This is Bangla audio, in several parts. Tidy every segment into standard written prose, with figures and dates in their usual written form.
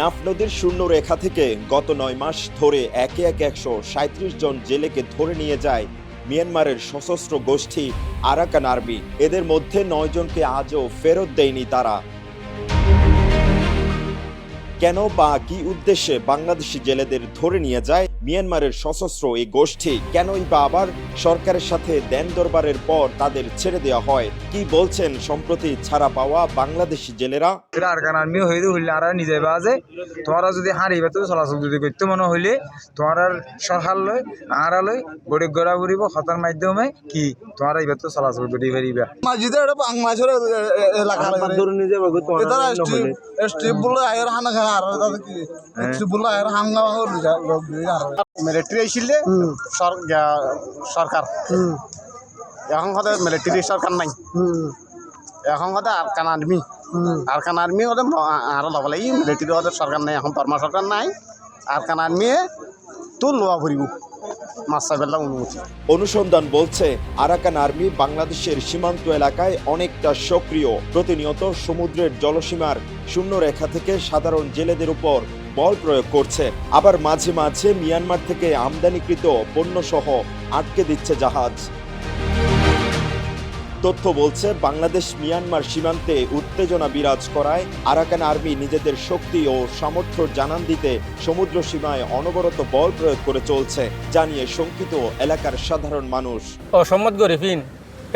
নাফ নদীর শূন্য রেখা থেকে গত ৯ মাস ধরে একে একে ১৩৭ জন জেলেকে ধরে নিয়ে যায় মিয়ানমারের সশস্ত্র গোষ্ঠী আরাকান আর্মি। এদের মধ্যে ৯ জনকে আজও ফেরত দেয়নি তারা। কেন বা কি উদ্দেশ্যে বাংলাদেশি জেলেদের ধরে নিয়ে যায় মিয়ানমারের সশস্ত্র এই গোষ্ঠী? কেনই বা আবার সরকারের সাথে দেন দরবারের পর তাদের ছেড়ে দেওয়া হয়? কি বলছেন সম্প্রতি ছাড়া পাওয়া বাংলাদেশি জেলেরা? আরাকান আর্মি হইলে আর নিজে বাজে তোমরা যদি হারিবে তো চলাচল যদি করতে মনে হইলে তোমরা সরকার লই আড়া লই গড়ি গড়া ঘুরিব হতার মাধ্যমে কি তোমরা এবার তো চলাচল করি পারিবা। মাঝিদে এটা বাংলাদেশের এলাকা ধরে নিয়ে যাবে এটা স্ট্রিপ বলে আয়ের হানা খানা আর দাদা কি স্ট্রিপ বলে আয়ের হাঙ্গা মিলিটারি আইছিলে সরকার এখন কথা মিলিটারি সরকার নাই এখন কথা আরকান আর্মি ওদের আরো লব লাগি মিলিটারি ওদের সরকার নাই এখন পরমা সরকার নাই আরকান আর্মি তো লোয়া ভরিব মাসাবেলা অনুমতি। অনুসন্ধান বলছে আরাকান আর্মি বাংলাদেশের সীমান্ত এলাকায় অনেকটা সক্রিয়। প্রতিনিয়ত সমুদ্রের জলসীমার শূন্য রেখা থেকে সাধারণ জেলেদের উপর বল প্রয়োগ করছে, আবার মাঝে মাঝে মিয়ানমার থেকে আমদানিকৃত পণ্যসহ আটকে দিচ্ছে জাহাজ। তথ্য বলছে বাংলাদেশ মিয়ানমার সীমান্তে উত্তেজনা বিরাজ করায় আরাকান আর্মি নিজেদের শক্তি ও সামর্থ্য জানান দিতে সমুদ্র সীমায় অনবরত বল প্রয়োগ করে চলছে, জানিয়ে শঙ্কিত এলাকার সাধারণ মানুষ। অসম্মত গরিফিন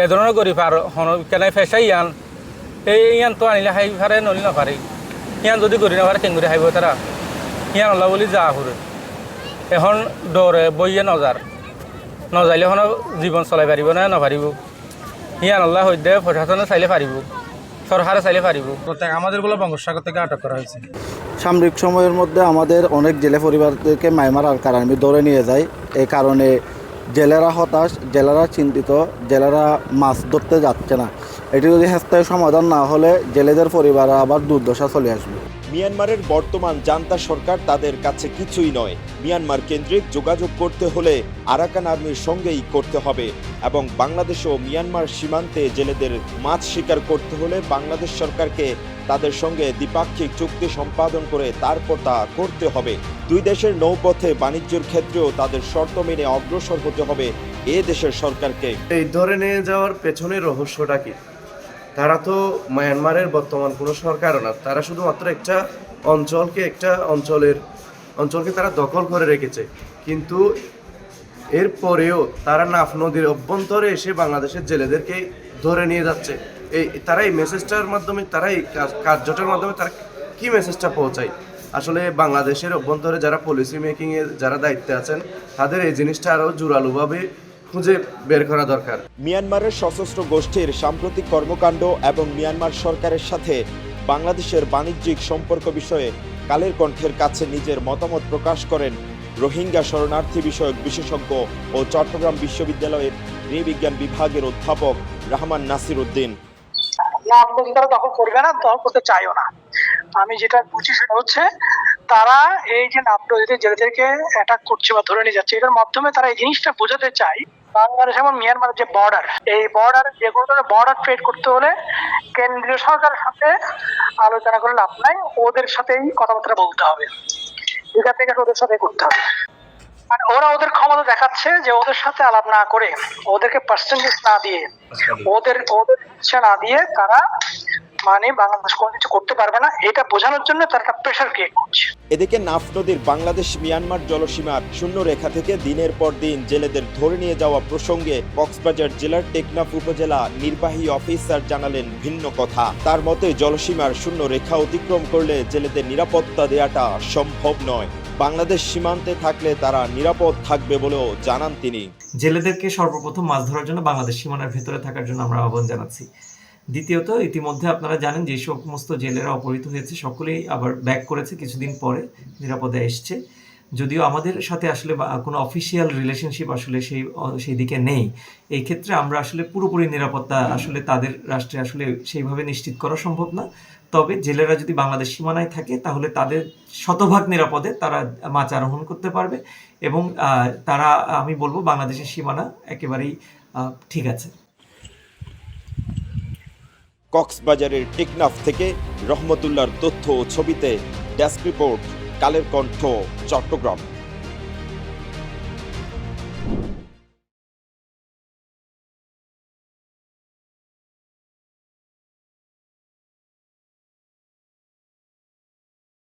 এ ধরনের গরিফ আর কেনাই ফেসাই ইয়ান এই ইয়ান তো আনিলে হাই ফারে নলি নপারে ইয়ান যদি গরি নাপারে কেঙ্গুরি হাইব তারা ইয়ান আল্লাহ বলি যা করে এখন ডরে বইয়ে নজাইলে এখন জীবন চলাই পারিব না নপারিব। ইয়ান আল্লাহ হইতে প্রশাসনে চাইলে পারিব, সরকারে চাইলে পারিব। আমাদের গুলো বঙ্গোপসাগর থেকে আটক করা হয়েছে। সামরিক সময়ের মধ্যে আমাদের অনেক জেলে পরিবারদেরকে মায়ানমার আরাকান আর্মি ধরে নিয়ে যায়। এই কারণে জেলেরা হতাশ, জেলেরা চিন্তিত, জেলেরা মাছ ধরতে যাচ্ছে না। এটি যদি স্থায়ী সমাধান না হলে জেলেদের পরিবার আবার দুর্দশা চলে আসবে। মিয়ানমারের বর্তমান জান্তা সরকার তাদের কাছে কিছুই নয়। মিয়ানমার কেন্দ্রিক যোগাযোগ করতে হলে আরাকান আর্মির সঙ্গেই করতে হবে এবং বাংলাদেশ ও মিয়ানমার সীমান্তে জেলেদের মাছ শিকার করতে হলে বাংলাদেশ সরকারকে তাদের সঙ্গে দ্বিপাক্ষিক চুক্তি সম্পাদন করে তারপর তা করতে হবে। দুই দেশের নৌপথে বাণিজ্যের ক্ষেত্রেও তাদের শর্ত মেনে অগ্রসর হতে হবে এ দেশের সরকারকে। এই ধরে নিয়ে যাওয়ার পেছনের রহস্যটা কি? তারা তো মায়ানমারের বর্তমান কোনো সরকারও না, তারা শুধুমাত্র একটা অঞ্চলকে তারা দখল করে রেখেছে। কিন্তু এরপরেও তারা নাফ নদীর অভ্যন্তরে এসে বাংলাদেশের জেলেদেরকে ধরে নিয়ে যাচ্ছে। তারা এই মেসেজটার মাধ্যমে, তারা এই কার্যটার মাধ্যমে তারা কি মেসেজটা পৌঁছায়? আসলে বাংলাদেশের অভ্যন্তরে যারা পলিসি মেকিংয়ে যারা দায়িত্বে আছেন তাদের এই জিনিসটা আরও জোরালোভাবে খুঁজে বের করা দরকার। মিয়ানমারের সশস্ত্র গোষ্ঠীর সাম্প্রতিক কর্মকাণ্ড এবং মিয়ানমার সরকারের সাথে বাংলাদেশের বাণিজ্যিক সম্পর্ক বিষয়ে কালের কণ্ঠের কাছে নিজের মতামত প্রকাশ করেন রোহিঙ্গা শরণার্থী বিষয়ক বিশেষজ্ঞ ও চট্টগ্রাম বিশ্ববিদ্যালয়ের নৃবিজ্ঞান বিভাগের অধ্যাপক রহমান নাসির উদ্দিন। তারা দখল করবে না, দখল করতে চাইও না। আমি যেটা বুঝি সেটা হচ্ছে তারা এই যে নাফ নদীতে জেলেদেরকে অ্যাটাক করছে বা ধরে নিয়ে যাচ্ছে, এটার মাধ্যমে তারা এই জিনিসটা বোঝাতে চায় বাংলাদেশ এবং মিয়ানমারের যে বর্ডার, এই বর্ডার যে কোনো ধরনের বর্ডার ট্রেড করতে হলে কেন্দ্রীয় সরকারের সাথে আলোচনা করে লাভ নাই, ওদের সাথেই কথাবার্তা বলতে হবে, এখান থেকে ওদের সাথে করতে হবে। আর ওরা ওদের ক্ষমতা দেখাচ্ছে যে ওদের সাথে আলাপ না করে, ওদেরকে পার্সেন্টেজ না দিয়ে, ওদের ইচ্ছা না দিয়ে তারা মানে বাংলাদেশ কোনো কিছু করতে পারবে না, এটা বোঝানোর জন্য তারা একটা প্রেশার ক্রিয়েট করছে। এদিকে নাফ নদীর বাংলাদেশ মিয়ানমার জলসীমার শূন্য রেখা থেকে দিনের পর দিন জেলেদের ধরে নিয়ে যাওয়া প্রসঙ্গে কক্সবাজার জেলার টেকনাফ উপজেলা নির্বাহী অফিসার জানালেন ভিন্ন কথা। তার মতে জলসীমার শূন্য রেখা অতিক্রম করলে জেলেদের নিরাপত্তা দেওয়াটা সম্ভব নয়। বাংলাদেশ সীমান্তে থাকলে তারা নিরাপদ থাকবে বলেও জানান তিনি। জেলেদেরকে সর্বপ্রথম মাছ ধরার জন্য বাংলাদেশ সীমানার ভেতরে থাকার জন্য আমরা আহ্বান জানাচ্ছি। দ্বিতীয়ত, ইতিমধ্যে আপনারা জানেন যে সমস্ত জেলেরা অপহৃত হয়েছে সকলেই আবার ব্যাক করেছে, কিছুদিন পরে নিরাপদে এসছে। যদিও আমাদের সাথে আসলে কোনো অফিসিয়াল রিলেশনশিপ আসলে সেই দিকে নেই, এই ক্ষেত্রে আমরা আসলে পুরোপুরি নিরাপত্তা আসলে তাদের রাষ্ট্রে আসলে সেইভাবে নিশ্চিত করা সম্ভব না। তবে জেলেরা যদি বাংলাদেশ সীমানায় থাকে তাহলে তাদের শতভাগ নিরাপদে তারা মাছ আরোহণ করতে পারবে এবং তারা, আমি বলবো, বাংলাদেশের সীমানা একেবারেই ঠিক আছে। কক্সবাজারের টেকনাফ থেকে রহমতুল্লাহর তথ্য ও ছবিতে ডেস্ক রিপোর্ট, কালের কণ্ঠ, চট্টগ্রাম।